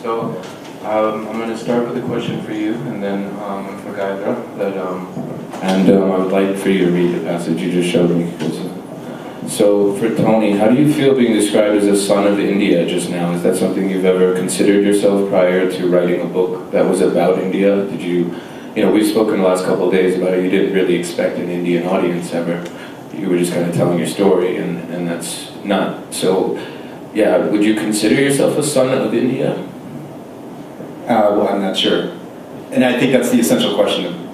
So I'm going to start with a question for you, and then for Gayatri. I would like for you to read the passage you just showed me. So for Tony, how do you feel being described as a son of India just now? Is that something you've ever considered yourself prior to writing a book that was about India? Did you, we've spoken the last couple of days about you didn't really expect an Indian audience ever. You were just kind of telling your story, and that's not. So, yeah, would you consider yourself a son of India? Well, I'm not sure. And I think that's the essential question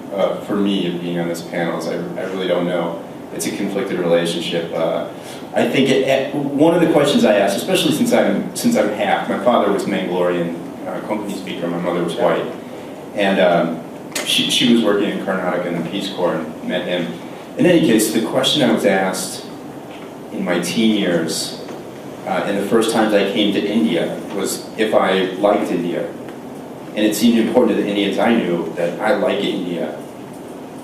for me of being on this panel, is I really don't know. It's a conflicted relationship. I think one of the questions I ask, especially since I'm half, my father was Mangalorean, Konkani speaker, my mother was white. And she was working in Karnataka in the Peace Corps and met him. In any case, the question I was asked in my teen years, and the first times I came to India, was if I liked India. And it seemed important to the Indians I knew that I like India.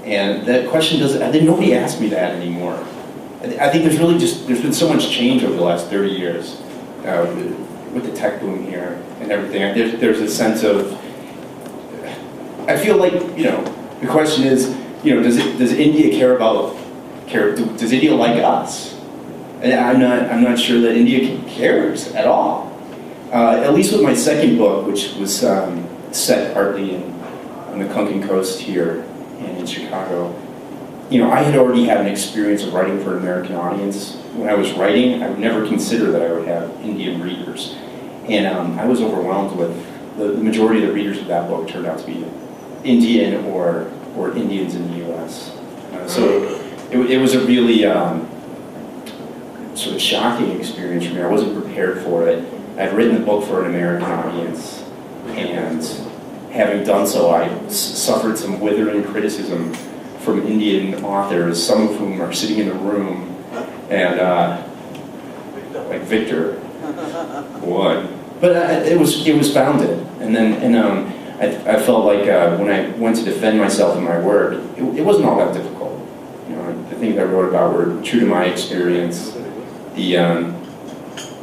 And that question nobody asks me that anymore. I think there's been so much change over the last 30 years with the tech boom here and everything. There's a sense of, I feel like, the question is, does India does India like us? And I'm not sure that India cares at all. At least with my second book, which was set partly on the Konkan coast here and in Chicago, I had already had an experience of writing for an American audience. When I was writing, I would never consider that I would have Indian readers. And I was overwhelmed with the majority of the readers of that book turned out to be Indian or Indians in the U.S. So it was a really sort of shocking experience for me. I wasn't prepared for it. I'd written the book for an American audience, and having done so, I suffered some withering criticism from Indian authors, some of whom are sitting in the room, and like Victor, what? But it was founded, and I felt like when I went to defend myself in my work, it wasn't all that difficult. The things I wrote about were true to my experience.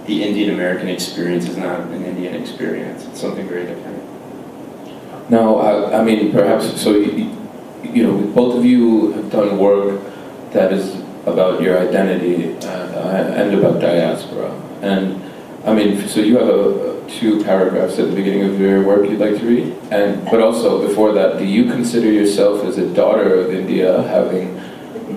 The Indian American experience is not an Indian experience. It's something very different. Now, I mean, perhaps, so, both of you have done work that is about your identity and about diaspora. And, I mean, so you have two paragraphs at the beginning of your work you'd like to read? But also, before that, do you consider yourself as a daughter of India, having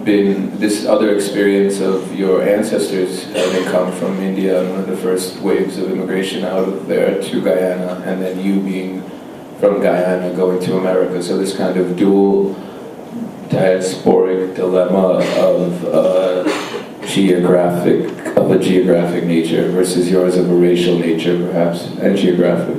been this other experience of your ancestors having come from India and one of the first waves of immigration out of there to Guyana, and then you being from Guyana going to America? So this kind of dual diasporic dilemma of a geographic nature versus yours of a racial nature, perhaps, and geographic.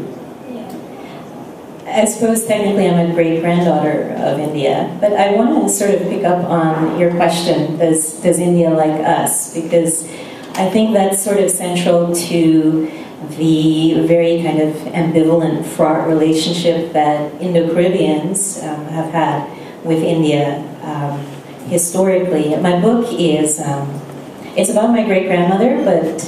I suppose technically I'm a great-granddaughter of India, but I want to sort of pick up on your question, does India like us? Because I think that's sort of central to the very kind of ambivalent, fraught relationship that Indo-Caribbeans have had with India historically. My book is, it's about my great-grandmother, but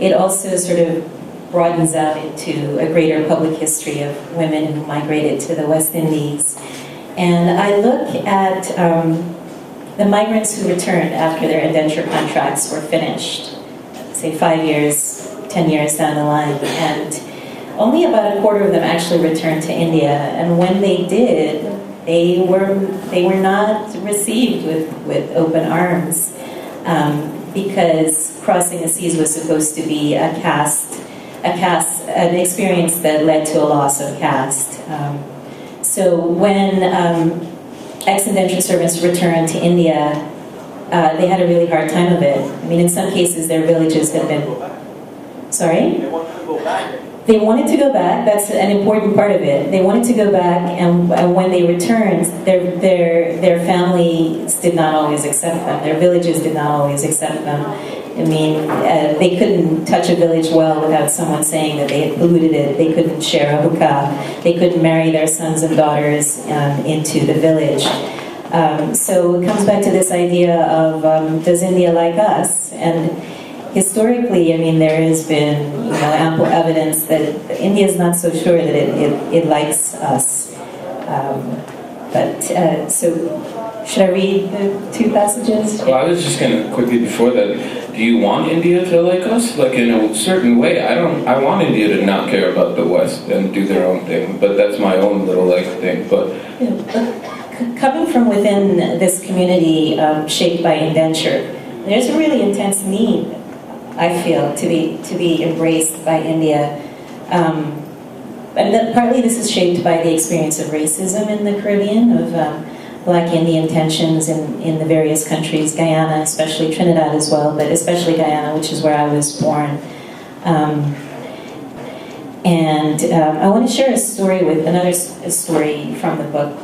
it also sort of broadens out into a greater public history of women who migrated to the West Indies. And I look at the migrants who returned after their indenture contracts were finished, say 5 years, 10 years down the line, and only about a quarter of them actually returned to India. And when they did, they were not received with open arms because crossing the seas was supposed to be an experience that led to a loss of caste. So when ex-indentured servants returned to India, they had a really hard time of it. I mean, in some cases, their villages had been... Sorry? They wanted to go back. They wanted to go back. That's an important part of it. They wanted to go back, and when they returned, their families did not always accept them. Their villages did not always accept them. I mean, they couldn't touch a village well without someone saying that they had polluted it. They couldn't share a hookah. They couldn't marry their sons and daughters into the village. So it comes back to this idea of, does India like us? And historically, I mean, there has been ample evidence that India is not so sure that it likes us. So should I read the two passages? Well, I was just going to quickly before that. Do you want India to like us? Like in a certain way, I want India to not care about the West and do their own thing. But that's my own little thing. But coming from within this community shaped by indenture, there's a really intense need, I feel, to be embraced by India. And that partly this is shaped by the experience of racism in the Caribbean, of Black Indian tensions in the various countries, Guyana, especially Trinidad as well, but especially Guyana, which is where I was born. I want to share a story with another story from the book.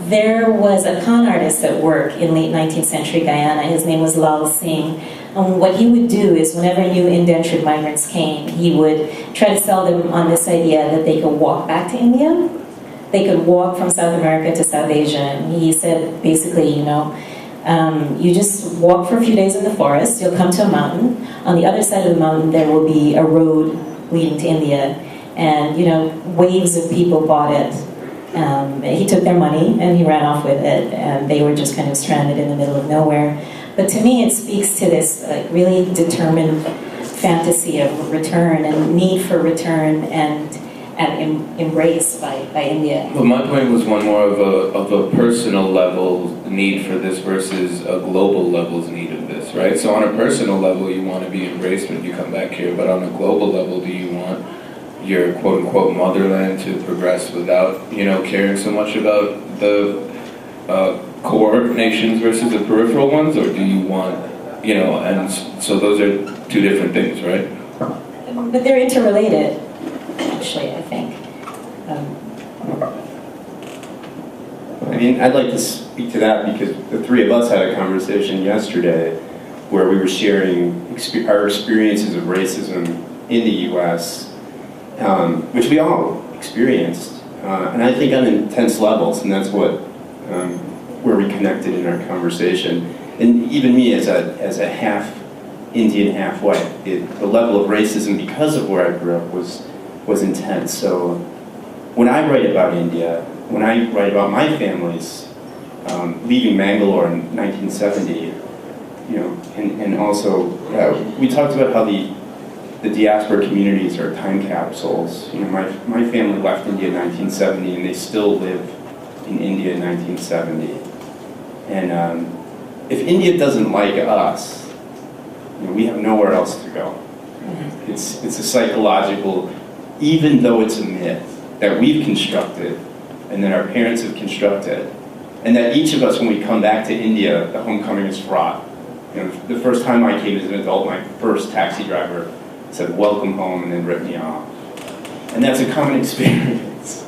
There was a con artist at work in late 19th century Guyana. His name was Lal Singh. And what he would do is whenever new indentured migrants came, he would try to sell them on this idea that they could walk back to India. They could walk from South America to South Asia. And he said, basically, you just walk for a few days in the forest, you'll come to a mountain. On the other side of the mountain, there will be a road leading to India. And, waves of people bought it. He took their money and he ran off with it. And they were just kind of stranded in the middle of nowhere. But to me, it speaks to this really determined fantasy of return and need for return and embrace by India. Well, my point was one more of a personal level need for this versus a global level's need of this, right? So on a personal level, you want to be embraced when you come back here, but on a global level, do you want your quote-unquote motherland to progress without, caring so much about the core nations versus the peripheral ones, or do you want, and so those are two different things, right? But they're interrelated, actually, I think. I'd like to speak to that because the three of us had a conversation yesterday where we were sharing our experiences of racism in the U.S., which we all experienced, and I think on intense levels, and that's where we connected in our conversation. And even me as a half Indian, half white, the level of racism because of where I grew up was intense. So when I write about India, when I write about my family's leaving Mangalore in 1970, and also we talked about how the diaspora communities are time capsules. My family left India in 1970, and they still live in India in 1970. And if India doesn't like us, we have nowhere else to go. It's a psychological, even though it's a myth that we've constructed and that our parents have constructed, and that each of us, when we come back to India, the homecoming is fraught. The first time I came as an adult, my first taxi driver said, "Welcome home," and then ripped me off. And that's a common experience.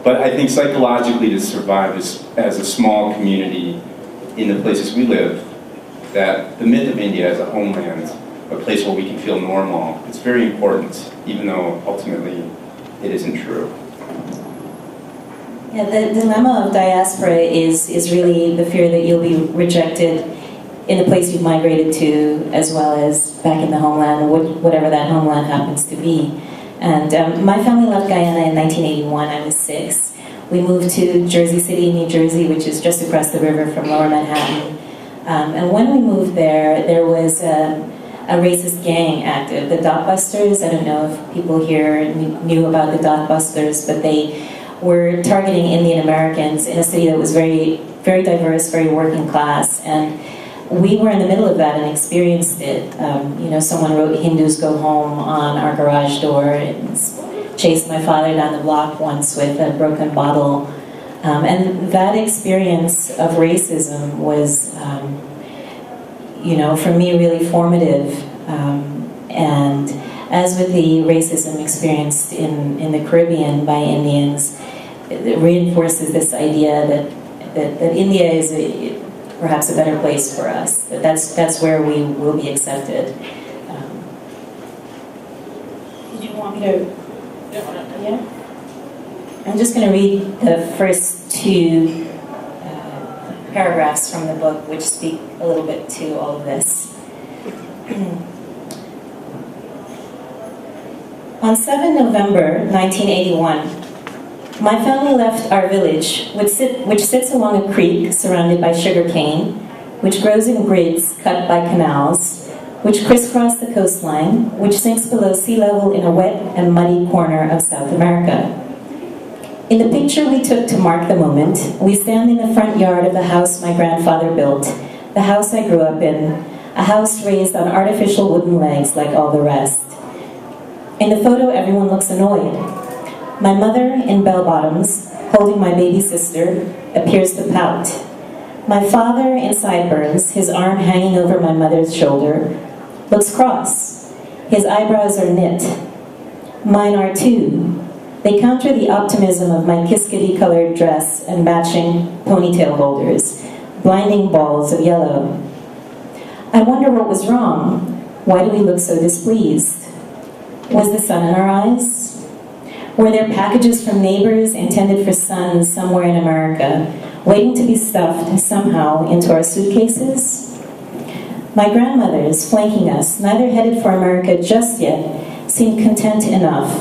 But I think psychologically to survive as a small community in the places we live, that the myth of India as a homeland, a place where we can feel normal, it's very important, even though ultimately it isn't true. Yeah, the dilemma of diaspora is really the fear that you'll be rejected in the place you've migrated to, as well as back in the homeland, whatever that homeland happens to be. And my family left Guyana in 1981. I was 6. We moved to Jersey City, New Jersey, which is just across the river from Lower Manhattan. And when we moved there was a racist gang active, the Dot Busters. I don't know if people here knew about the Dot Busters, but they were targeting Indian Americans in a city that was very, very diverse, very working class. And we were in the middle of that and experienced it. Someone wrote "Hindus go home" on our garage door and chased my father down the block once with a broken bottle. And that experience of racism was, for me, really formative. And as with the racism experienced in the Caribbean by Indians, it reinforces this idea that India is perhaps a better place for us. That's where we will be accepted. Did you want me to? Yeah. I'm just going to read the first 2 paragraphs from the book, which speak a little bit to all of this. On 7 November 1981, my family left our village, which sits along a creek surrounded by sugarcane, which grows in grids cut by canals, which crisscross the coastline, which sinks below sea level in a wet and muddy corner of South America. In the picture we took to mark the moment, we stand in the front yard of the house my grandfather built, the house I grew up in, a house raised on artificial wooden legs like all the rest. In the photo, everyone looks annoyed. My mother, in bell-bottoms, holding my baby sister, appears to pout. My father, in sideburns, his arm hanging over my mother's shoulder, looks cross. His eyebrows are knit. Mine are too. They counter the optimism of my kiskety-colored dress and matching ponytail holders, blinding balls of yellow. I wonder what was wrong. Why do we look so displeased? Was the sun in our eyes? Were there packages from neighbors intended for sons somewhere in America, waiting to be stuffed somehow into our suitcases? My grandmothers, flanking us, neither headed for America just yet, seemed content enough.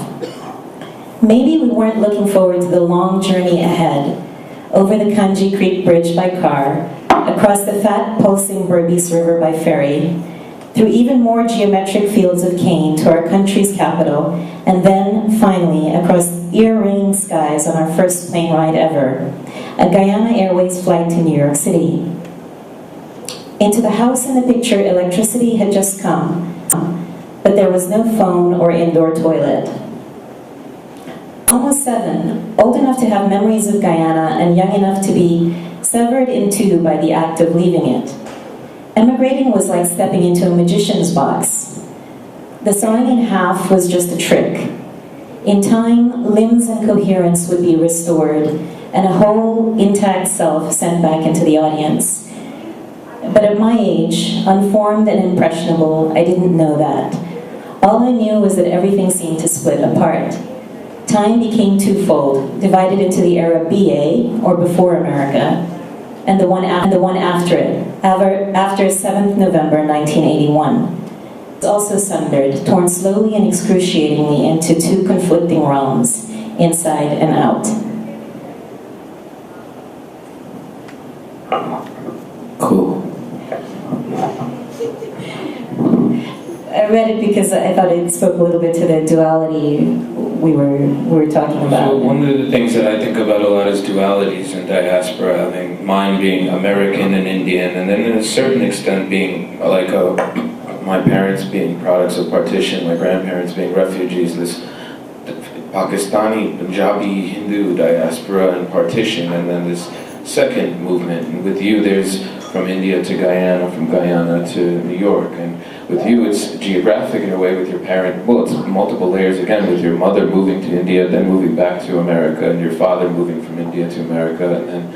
Maybe we weren't looking forward to the long journey ahead, over the Kanji Creek Bridge by car, across the fat, pulsing Berbice River by ferry, through even more geometric fields of cane to our country's capital, and then, finally, across ear-ringing skies on our first plane ride ever, a Guyana Airways flight to New York City. Into the house in the picture, electricity had just come, but there was no phone or indoor toilet. Almost 7, old enough to have memories of Guyana and young enough to be severed in two by the act of leaving it. Emigrating was like stepping into a magician's box. The sawing in half was just a trick. In time, limbs and coherence would be restored, and a whole, intact self sent back into the audience. But at my age, unformed and impressionable, I didn't know that. All I knew was that everything seemed to split apart. Time became twofold, divided into the era BA, or before America, and the one after it, after 7th November 1981. It's also sundered, torn slowly and excruciatingly into two conflicting realms, inside and out. Cool. I read it because I thought it spoke a little bit to the duality we were talking about. So one of the things that I think about a lot is dualities in diaspora. I mean, mine being American and Indian, and then to a certain extent being like my parents being products of partition, my grandparents being refugees, this Pakistani, Punjabi, Hindu diaspora and partition, and then this second movement. And with you, there's from India to Guyana, from Guyana to New York, and with you, it's geographic in a way with your parent. Well, it's multiple layers again with your mother moving to India, then moving back to America, and your father moving from India to America, and then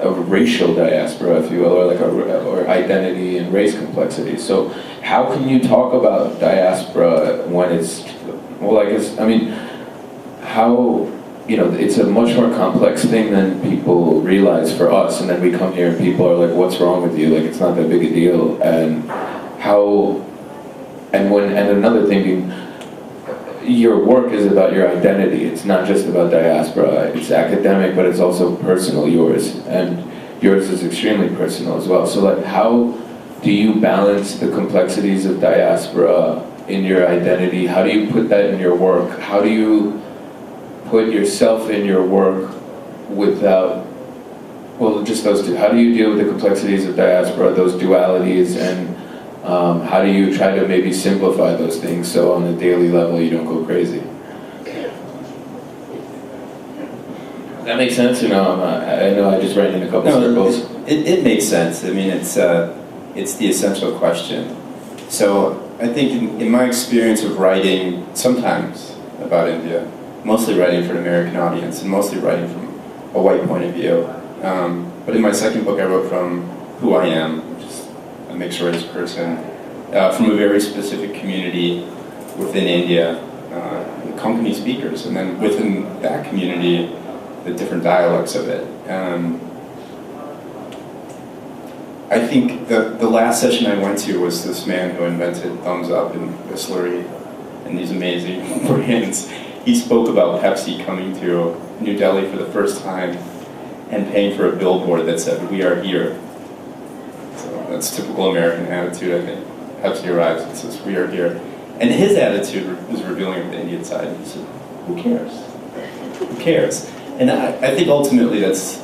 a racial diaspora, if you will, or identity and race complexity. So, how can you talk about diaspora when it's, well, I mean, how, you know, it's a much more complex thing than people realize for us, and then we come here and people are like, what's wrong with you? Like, it's not that big a deal. And how, and another thing being, your work is about your identity. It's not just about diaspora. It's academic, but it's also personal, yours. And yours is extremely personal as well. So like, how do you balance the complexities of diaspora in your identity? How do you put that in your work? How do you put yourself in your work without, well, just those two. How do you deal with the complexities of diaspora, those dualities, and how do you try to maybe simplify those things so on a daily level you don't go crazy? Does that make sense? You know, I know I just ran in a couple circles. It makes sense. I mean, it's the essential question. So I think in my experience of writing, sometimes about India, mostly writing for an American audience and mostly writing from a white point of view. But in my second book, I wrote from who I am, which is a mixed race person, from a very specific community within India, Konkani speakers, and then within that community, the different dialects of it. I think the last session I went to was this man who invented thumbs up and whistlery, and these amazing brands. He spoke about Pepsi coming to New Delhi for the first time and paying for a billboard that said, "We are here." So that's typical American attitude, I think. Pepsi arrives and says, "We are here." And his attitude was revealing of the Indian side. He said, "Who cares? Who cares?" And I think ultimately that's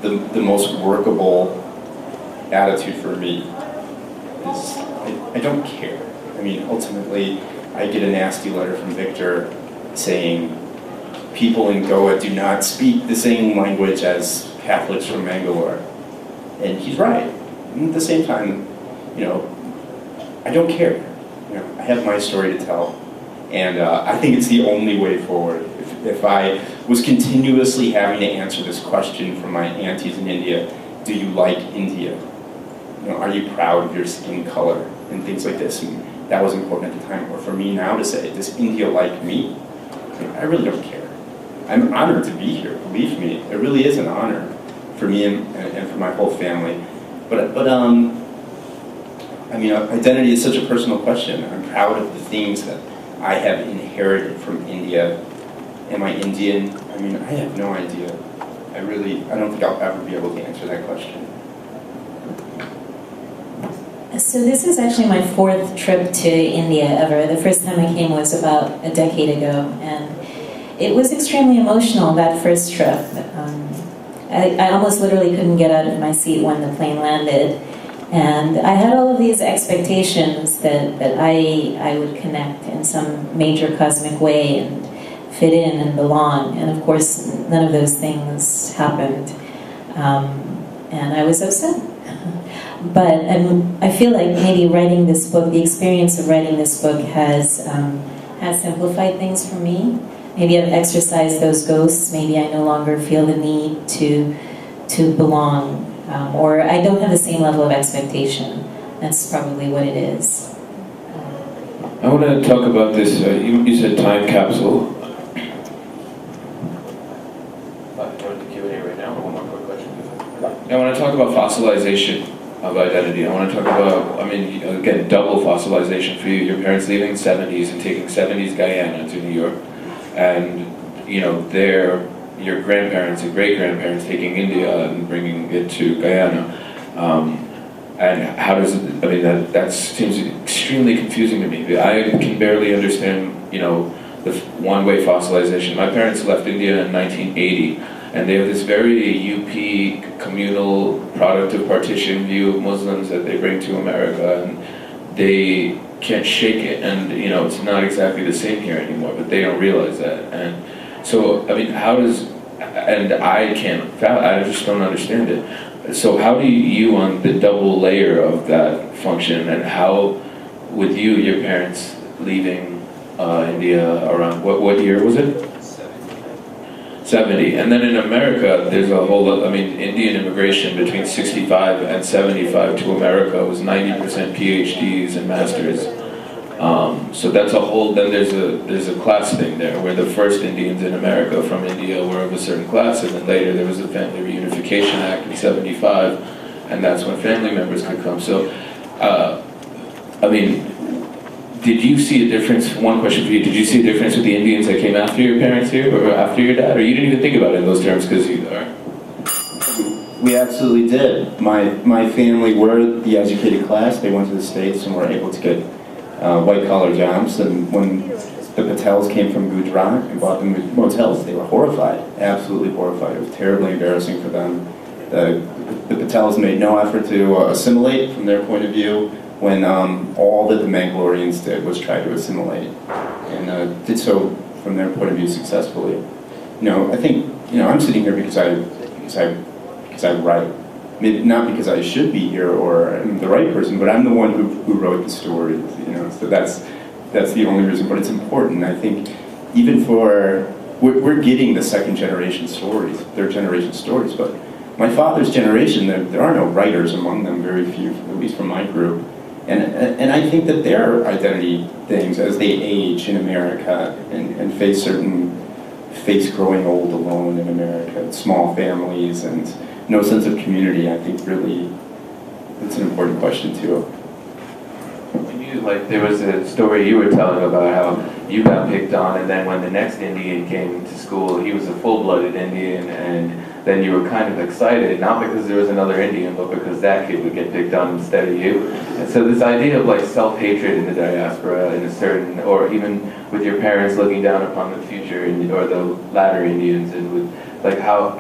the most workable attitude for me. Is I don't care. I mean, ultimately, I get a nasty letter from Victor saying people in Goa do not speak the same language as Catholics from Bangalore. And he's right. And at the same time, you know, I don't care. You know, I have my story to tell. And I think it's the only way forward. If I was continuously having to answer this question from my aunties in India, do you like India? You know, are you proud of your skin color? And things like this. And that was important at the time. Or for me now to say, does India like me? I really don't care. I'm honored to be here, believe me. It really is an honor for me and for my whole family. But I mean, identity is such a personal question. I'm proud of the things that I have inherited from India. Am I Indian? I mean, I have no idea. I don't think I'll ever be able to answer that question. So this is actually my 4th trip to India ever. The first time I came was about a decade ago, and it was extremely emotional, that first trip. I almost literally couldn't get out of my seat when the plane landed. And I had all of these expectations that I would connect in some major cosmic way and fit in and belong. And of course, none of those things happened. And I was upset. But I feel like maybe writing this book, the experience of writing this book has simplified things for me. Maybe I've exercised those ghosts. Maybe I no longer feel the need to belong. Or I don't have the same level of expectation. That's probably what it is. I want to talk about this, you said time capsule. Q&A right now, or one more quick question? I want to talk about fossilization of identity. I want to talk about, I mean, again, double fossilization for you. Your parents leaving the 70s and taking 70s Guyana to New York. And, you know, your grandparents and great-grandparents taking India and bringing it to Guyana. And how does it, I mean, that seems extremely confusing to me. I can barely understand, you know, the one-way fossilization. My parents left India in 1980, and they have this very UP communal product of partition view of Muslims that they bring to America, and they can't shake it, and, you know, it's not exactly the same here anymore, but they don't realize that. And so, I mean, how does, and I just don't understand it. So how do you on the double layer of that function, and how, with your parents leaving India around, what year was it? 70. And then in America, there's a whole lot, I mean, Indian immigration between 65 and 75 to America was 90% PhDs and masters. So that's a whole, then there's a class thing there, where the first Indians in America from India were of a certain class, and then later there was the Family Reunification Act in 75, and that's when family members could come. So, I mean, did you see a difference, one question for you, did you see a difference with the Indians that came after your parents here, or after your dad, or you didn't even think about it in those terms because you are? We absolutely did. My family were the educated class. They went to the States and were able to get white-collar jobs, and when the Patels came from Gujarat and bought them motels, they were horrified, absolutely horrified. It was terribly embarrassing for them. The Patels made no effort to assimilate from their point of view, when all that the Mangaloreans did was try to assimilate, and did so from their point of view successfully. You know, I think, you know, I'm sitting here because I write. Maybe not because I should be here or I'm the right person, but I'm the one who wrote the stories, you know, so that's the only reason, but it's important. I think even we're getting the second generation stories, third generation stories, but my father's generation, there are no writers among them, very few, at least from my group, and I think that their identity things as they age in America and face growing old alone in America, small families and no sense of community, I think really, it's an important question too. Can you like there was a story you were telling about how you got picked on, and then when the next Indian came to school, he was a full-blooded Indian, and then you were kind of excited, not because there was another Indian, but because that kid would get picked on instead of you. And so this idea of like self-hatred in the diaspora, in a certain, or even with your parents looking down upon the future or the latter Indians, and with like how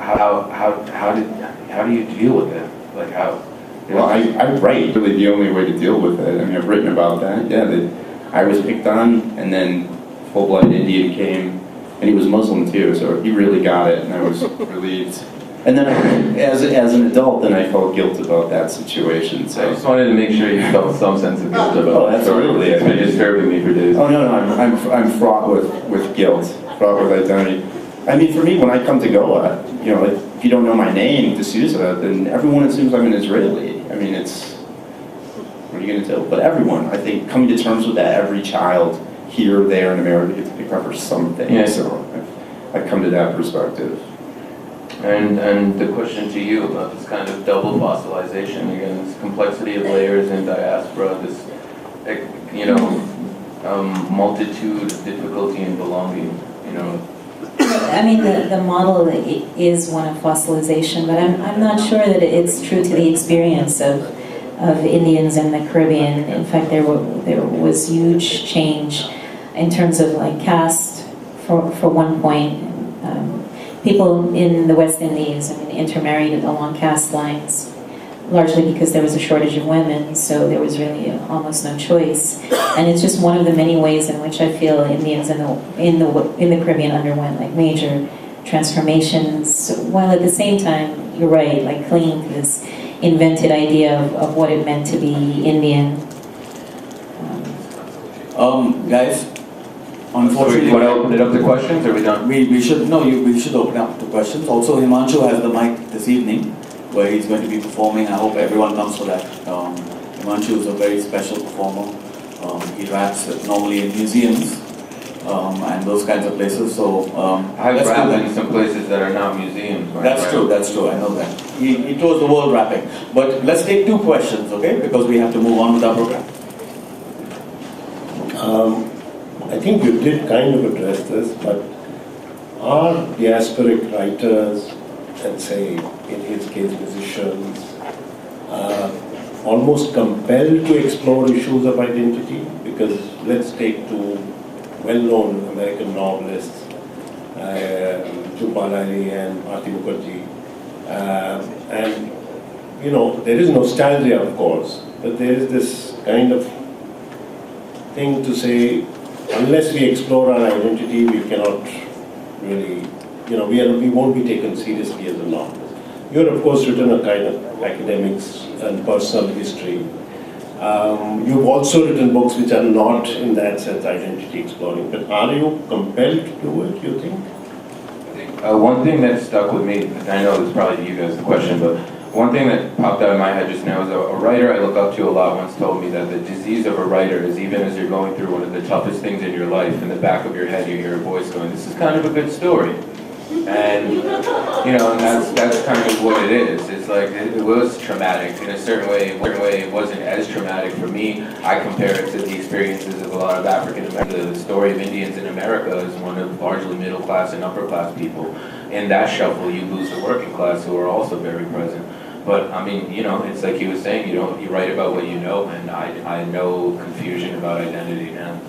do you deal with it? Like how? Well, I write. Really, the only way to deal with it. I mean, I've written about that. Yeah, that I was picked on, and then full-blooded Indian came, and he was Muslim too, so he really got it, and I was relieved. And then, as an adult, then I felt guilt about that situation. So I just wanted to make sure you felt some sense of guilt about it. Oh, absolutely. It's been disturbing me for days. Oh no, I'm fraught with guilt, fraught with identity. I mean, for me, when I come to Goa, you know, like, if you don't know my name, D'Souza, then everyone assumes I'm an Israeli. I mean, it's, what are you going to do? But everyone, I think, coming to terms with that, every child here or there in America gets picked up for something. Yeah. So I've come to that perspective. And the question to you about this kind of double fossilization, again, this complexity of layers in diaspora, this, you know, multitude of difficulty in belonging, you know. I mean, the model is one of fossilization, but I'm not sure that it's true to the experience of Indians in the Caribbean. In fact, there was huge change in terms of like caste for one point. People in the West Indies, I mean, intermarried along caste lines, largely because there was a shortage of women, so there was really almost no choice. And it's just one of the many ways in which I feel Indians in the Caribbean underwent like major transformations, while at the same time, you're right, like clinging to this invented idea of what it meant to be Indian. Guys, So unfortunately, you want to open it up to questions, or are we done? we should open up to questions. Also, Himanshu has the mic this evening, where he's going to be performing. I hope everyone comes for that. Himanshu is a very special performer. He raps normally in museums and those kinds of places. So I've let's do rapped that. in some places that are not museums. right? That's true. That's true. I know that. He tours the world rapping. But let's take two questions, okay? Because we have to move on with our program. I think you did kind of address this, but are diasporic writers, and say, in his case, musicians, almost compelled to explore issues of identity? Because let's take two well-known American novelists, Jhupalani and Bharti Mukherjee, and you know, there is nostalgia, of course, but there is this kind of thing to say, unless we explore our identity, we cannot really, you know, we won't be taken seriously as a novelist. You're, of course, written a kind of academics and personal history. You've also written books which are not, in that sense, identity exploring. But are you compelled to do it, you think? One thing that stuck with me, I know it's probably you guys the question, but one thing that popped out of my head just now is a writer I look up to a lot once told me that the disease of a writer is even as you're going through one of the toughest things in your life, in the back of your head you hear a voice going, this is kind of a good story. And, you know, and that's kind of what it is. It's like, it was traumatic in a certain way. It wasn't as traumatic for me. I compare it to the experiences of a lot of African Americans. The story of Indians in America is one of largely middle class and upper class people. In that shuffle, you lose the working class who are also very present. But I mean, you know, it's like he was saying, you write about what you know, and I know confusion about identity now.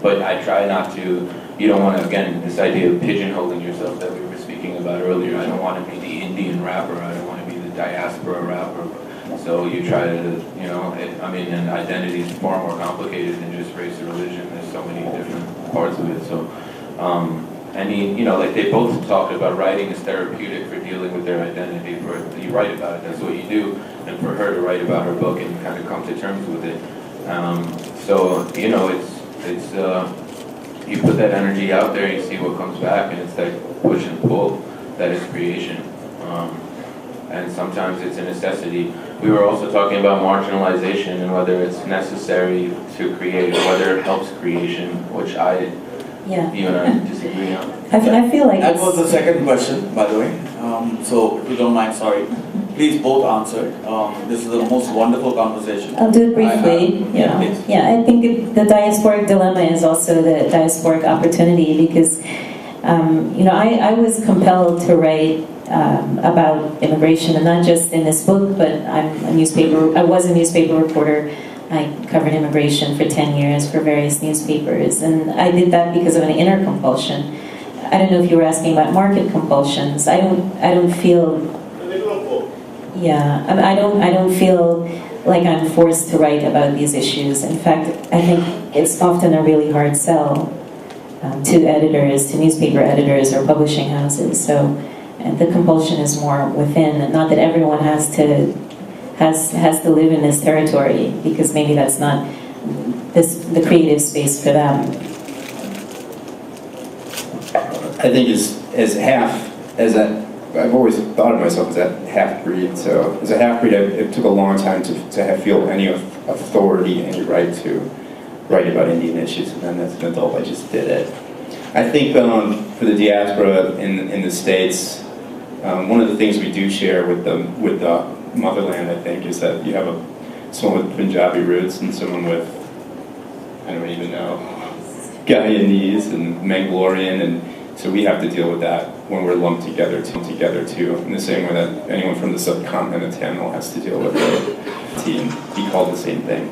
But I try not to, you don't want to, again, this idea of pigeonholing yourself that we were speaking about earlier. I don't want to be the Indian rapper, I don't want to be the diaspora rapper. So you try to, you know, and identity is far more complicated than just race or religion. There's so many different parts of it. So, you know, like they both talked about writing is therapeutic for dealing with their identity. You write about it, that's what you do. And for her to write about her book and kind of come to terms with it. So, you know, it's you put that energy out there, you see what comes back, and it's that push and pull that is creation. And sometimes it's a necessity. We were also talking about marginalization and whether it's necessary to create, whether it helps creation, which you and I disagree on. I feel like That was the second question, by the way. So if you don't mind, sorry. please both answer it. This is the most wonderful conversation. I'll do it briefly. Please. Yeah, I think the diasporic dilemma is also the diasporic opportunity because, I was compelled to write about immigration, and not just in this book, but I was a newspaper reporter. I covered immigration for 10 years for various newspapers, and I did that because of an inner compulsion. I don't know if you were asking about market compulsions. I don't feel. Yeah, I don't feel like I'm forced to write about these issues. In fact, I think it's often a really hard sell to editors, to newspaper editors or publishing houses. So, and the compulsion is more within. Not that everyone has to live in this territory, because maybe that's not the creative space for them. I think I've always thought of myself as a half-breed. So as a half-breed, it took a long time to feel any authority, any right to write about Indian issues. And then as an adult, I just did it. I think for the diaspora in the States, one of the things we do share with the motherland, I think, is that you have someone with Punjabi roots and someone with, I don't even know, Guyanese and Mangalorean, and so we have to deal with that when we're lumped together too, in the same way that anyone from the subcontinent of Tamil has to deal with it. Be called the same thing.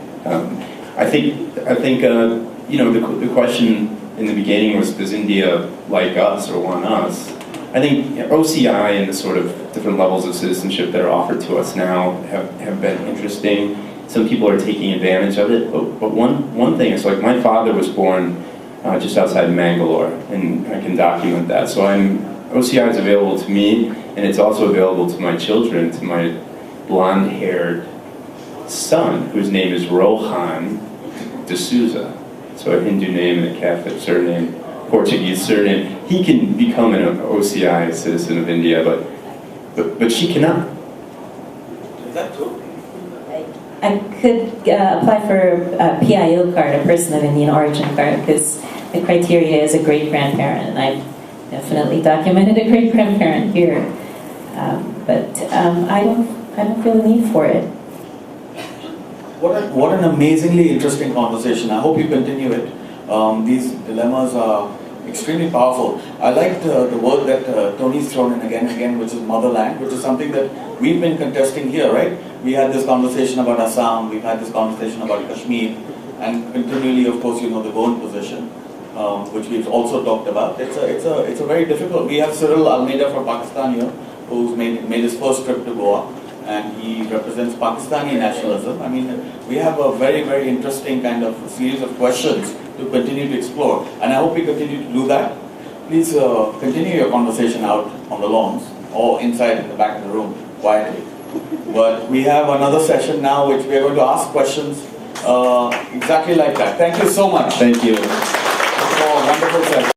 I think the question in the beginning was, does India like us or want us? I think OCI and the sort of different levels of citizenship that are offered to us now have been interesting. Some people are taking advantage of it, but one thing is, like, my father was born just outside Mangalore, and I can document that. So OCI is available to me, and it's also available to my children, to my blonde-haired son, whose name is Rohan D'Souza. So a Hindu name and a Catholic surname, Portuguese surname. He can become an OCI citizen of India, but she cannot. Is that true? I could apply for a PIO card, a person of Indian origin card, because the criteria is a great-grandparent, and I've definitely documented a great-grandparent here. But I don't feel the need for it. What an amazingly interesting conversation. I hope you continue it. These dilemmas are extremely powerful. I liked the word that Tony's thrown in again and again, which is motherland, which is something that we've been contesting here, right? We had this conversation about Assam, we've had this conversation about Kashmir, and continually, of course, the Goan position, which we've also talked about. It's a very difficult. We have Cyril Almeida from Pakistan here, who's made his first trip to Goa, and he represents Pakistani nationalism. I mean, we have a very, very interesting kind of series of questions to continue to explore, and I hope we continue to do that. Please continue your conversation out on the lawns or inside in the back of the room quietly. But we have another session now which we are going to ask questions exactly like that. Thank you so much. Thank you. For a wonderful session.